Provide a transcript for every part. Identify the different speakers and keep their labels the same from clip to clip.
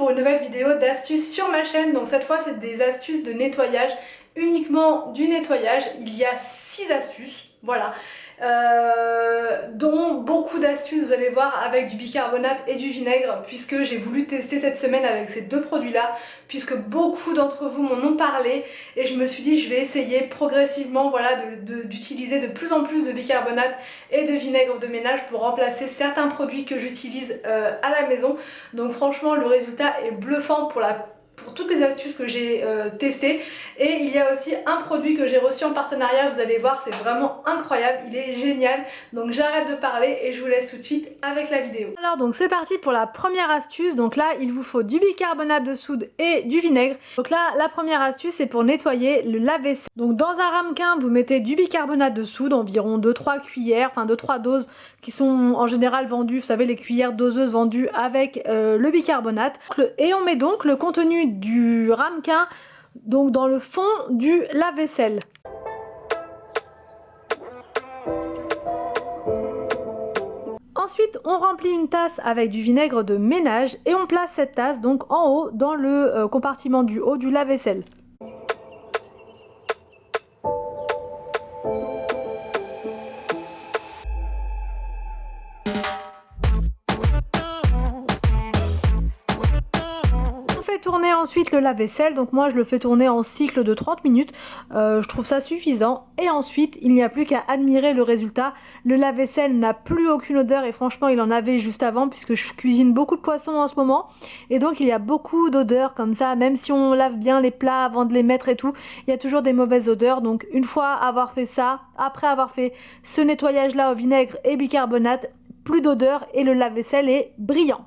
Speaker 1: pour une nouvelle vidéo d'astuces sur ma chaîne. Donc cette fois c'est des astuces de nettoyage, uniquement du nettoyage. Il y a 6 astuces, voilà. Dont beaucoup d'astuces, vous allez voir, avec du bicarbonate et du vinaigre, puisque j'ai voulu tester cette semaine avec ces deux produits là, puisque beaucoup d'entre vous m'en ont parlé, et je me suis dit je vais essayer progressivement, voilà, d'utiliser de plus en plus de bicarbonate et de vinaigre de ménage pour remplacer certains produits que j'utilise à la maison. Donc franchement le résultat est bluffant pour toutes les astuces que j'ai testées. Et il y a aussi un produit que j'ai reçu en partenariat, vous allez voir, c'est vraiment incroyable, il est génial. Donc j'arrête de parler et je vous laisse tout de suite avec la vidéo. Alors donc c'est parti pour la première astuce. Donc là il vous faut du bicarbonate de soude et du vinaigre. Donc là la première astuce c'est pour nettoyer le lave-vaisselle. Donc dans un ramequin vous mettez du bicarbonate de soude, environ 2-3 cuillères, enfin 2-3 doses qui sont en général vendues, vous savez les cuillères doseuses vendues avec le bicarbonate. Et on met donc le contenu du ramequin donc dans le fond du lave-vaisselle. Ensuite, on remplit une tasse avec du vinaigre de ménage et on place cette tasse donc en haut dans le compartiment du haut du lave-vaisselle. Tourner ensuite le lave-vaisselle, donc moi je le fais tourner en cycle de 30 minutes, je trouve ça suffisant. Et ensuite il n'y a plus qu'à admirer le résultat. Le lave-vaisselle n'a plus aucune odeur et franchement il en avait juste avant, puisque je cuisine beaucoup de poissons en ce moment et donc il y a beaucoup d'odeurs comme ça, même si on lave bien les plats avant de les mettre et tout, il y a toujours des mauvaises odeurs. Donc une fois avoir fait ça, après avoir fait ce nettoyage là au vinaigre et bicarbonate, plus d'odeur et le lave-vaisselle est brillant.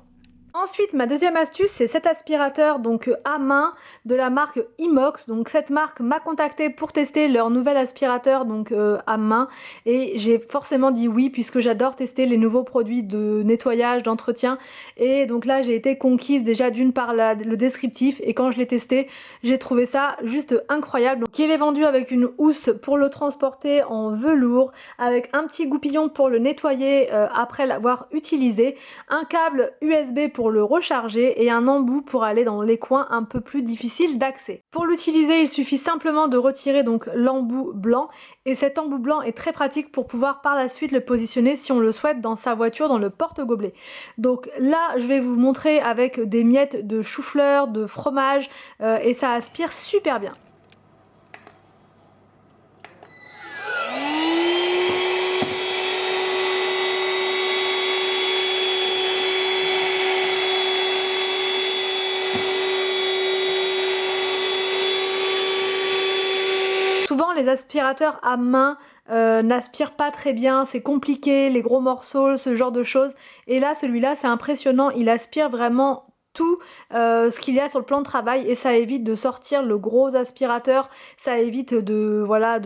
Speaker 1: Ensuite, ma deuxième astuce, c'est cet aspirateur donc à main de la marque Imox. Donc cette marque m'a contacté pour tester leur nouvel aspirateur donc à main, et j'ai forcément dit oui puisque j'adore tester les nouveaux produits de nettoyage, d'entretien. Et donc là j'ai été conquise déjà d'une par le descriptif, et quand je l'ai testé j'ai trouvé ça juste incroyable. Donc il est vendu avec une housse pour le transporter en velours, avec un petit goupillon pour le nettoyer après l'avoir utilisé, un câble USB pour le recharger et un embout pour aller dans les coins un peu plus difficiles d'accès. Pour l'utiliser il suffit simplement de retirer donc l'embout blanc, et cet embout blanc est très pratique pour pouvoir par la suite le positionner si on le souhaite dans sa voiture, dans le porte-gobelet. Donc là je vais vous montrer avec des miettes de chou-fleur, de fromage, et ça aspire super bien. Souvent les aspirateurs à main n'aspirent pas très bien, c'est compliqué, les gros morceaux, ce genre de choses. Et là celui-là c'est impressionnant, il aspire vraiment tout ce qu'il y a sur le plan de travail, et ça évite de sortir le gros aspirateur, ça évite de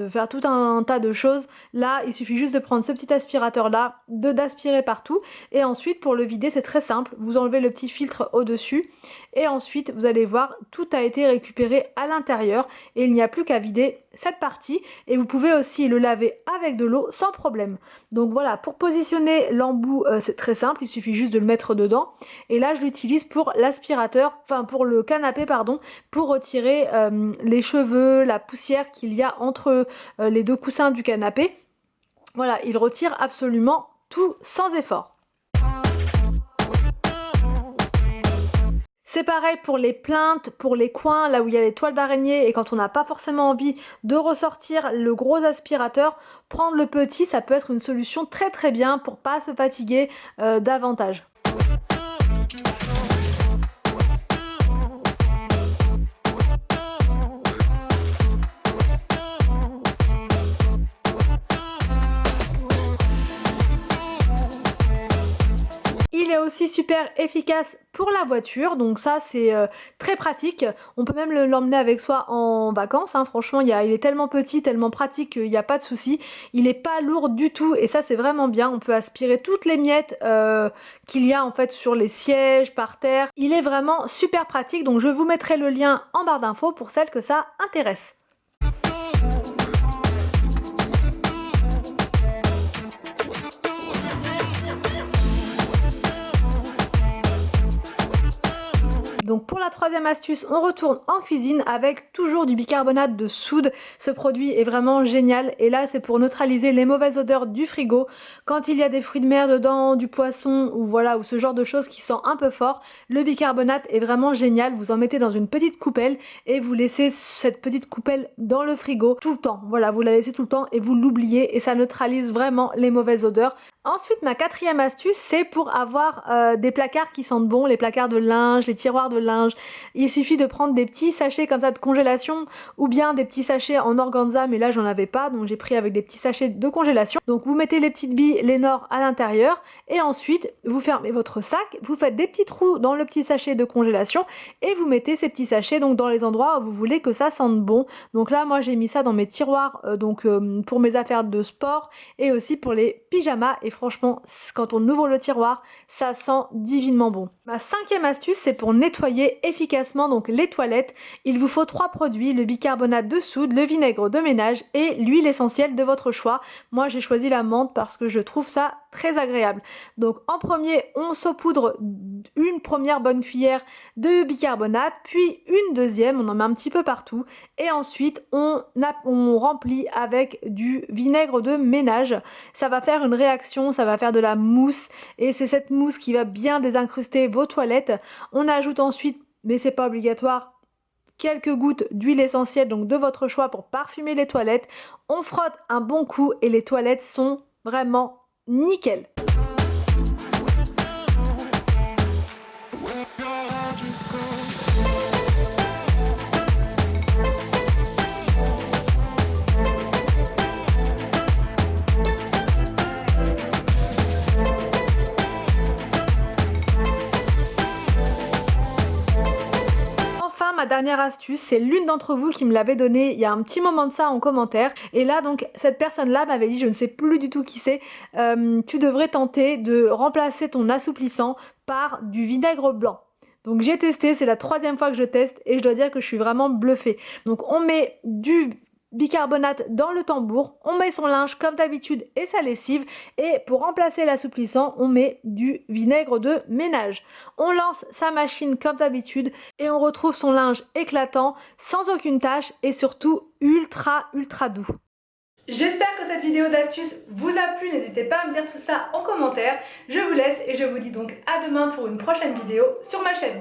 Speaker 1: faire tout un tas de choses. Là il suffit juste de prendre ce petit aspirateur là, d'aspirer partout, et ensuite pour le vider c'est très simple, vous enlevez le petit filtre au dessus et ensuite vous allez voir tout a été récupéré à l'intérieur et il n'y a plus qu'à vider cette partie, et vous pouvez aussi le laver avec de l'eau sans problème. Donc voilà, pour positionner l'embout c'est très simple, il suffit juste de le mettre dedans, et là je l'utilise pour l'aspirateur, enfin pour le canapé pardon, pour retirer les cheveux, la poussière qu'il y a entre les deux coussins du canapé. Voilà, il retire absolument tout sans effort. C'est pareil pour les plinthes, pour les coins, là où il y a les toiles d'araignée, et quand on n'a pas forcément envie de ressortir le gros aspirateur, prendre le petit, ça peut être une solution très bien pour pas se fatiguer davantage. Il est aussi super efficace pour la voiture, donc ça c'est très pratique. On peut même l'emmener avec soi en vacances, hein. Franchement il est tellement petit, tellement pratique qu'il n'y a pas de souci. Il n'est pas lourd du tout et ça c'est vraiment bien. On peut aspirer toutes les miettes qu'il y a en fait sur les sièges, par terre. Il est vraiment super pratique, donc je vous mettrai le lien en barre d'infos pour celles que ça intéresse. Donc pour la troisième astuce, on retourne en cuisine avec toujours du bicarbonate de soude. Ce produit est vraiment génial et là c'est pour neutraliser les mauvaises odeurs du frigo. Quand il y a des fruits de mer dedans, du poisson ou voilà, ou ce genre de choses qui sent un peu fort, le bicarbonate est vraiment génial. Vous en mettez dans une petite coupelle et vous laissez cette petite coupelle dans le frigo tout le temps. Voilà, vous la laissez tout le temps et vous l'oubliez et ça neutralise vraiment les mauvaises odeurs. Ensuite, ma quatrième astuce, c'est pour avoir des placards qui sentent bon, les placards de linge, les tiroirs de linge. Il suffit de prendre des petits sachets comme ça de congélation ou bien des petits sachets en organza, mais là j'en avais pas, donc j'ai pris avec des petits sachets de congélation. Donc vous mettez les petites billes Lénore à l'intérieur et ensuite vous fermez votre sac, vous faites des petits trous dans le petit sachet de congélation et vous mettez ces petits sachets donc dans les endroits où vous voulez que ça sente bon. Donc là moi j'ai mis ça dans mes tiroirs pour mes affaires de sport et aussi pour les pyjamas. Et franchement, quand on ouvre le tiroir, ça sent divinement bon. Ma cinquième astuce, c'est pour nettoyer efficacement donc les toilettes. Il vous faut 3 produits, le bicarbonate de soude, le vinaigre de ménage et l'huile essentielle de votre choix. Moi, j'ai choisi la menthe parce que je trouve ça très agréable. Donc en premier, on saupoudre une première bonne cuillère de bicarbonate, puis une deuxième, on en met un petit peu partout, et ensuite on remplit avec du vinaigre de ménage. Ça va faire une réaction, ça va faire de la mousse et c'est cette mousse qui va bien désincruster vos toilettes. On ajoute ensuite, mais c'est pas obligatoire, quelques gouttes d'huile essentielle donc de votre choix pour parfumer les toilettes. On frotte un bon coup et les toilettes sont vraiment nickel. Ma dernière astuce, c'est l'une d'entre vous qui me l'avait donnée il y a un petit moment de ça en commentaire et là donc cette personne là m'avait dit, je ne sais plus du tout qui c'est, tu devrais tenter de remplacer ton assouplissant par du vinaigre blanc. Donc j'ai testé, c'est la 3e fois que je teste et je dois dire que je suis vraiment bluffée. Donc on met du bicarbonate dans le tambour, on met son linge comme d'habitude et sa lessive et pour remplacer l'assouplissant on met du vinaigre de ménage. On lance sa machine comme d'habitude et on retrouve son linge éclatant, sans aucune tache et surtout ultra doux. J'espère que cette vidéo d'astuce vous a plu, n'hésitez pas à me dire tout ça en commentaire. Je vous laisse et je vous dis donc à demain pour une prochaine vidéo sur ma chaîne.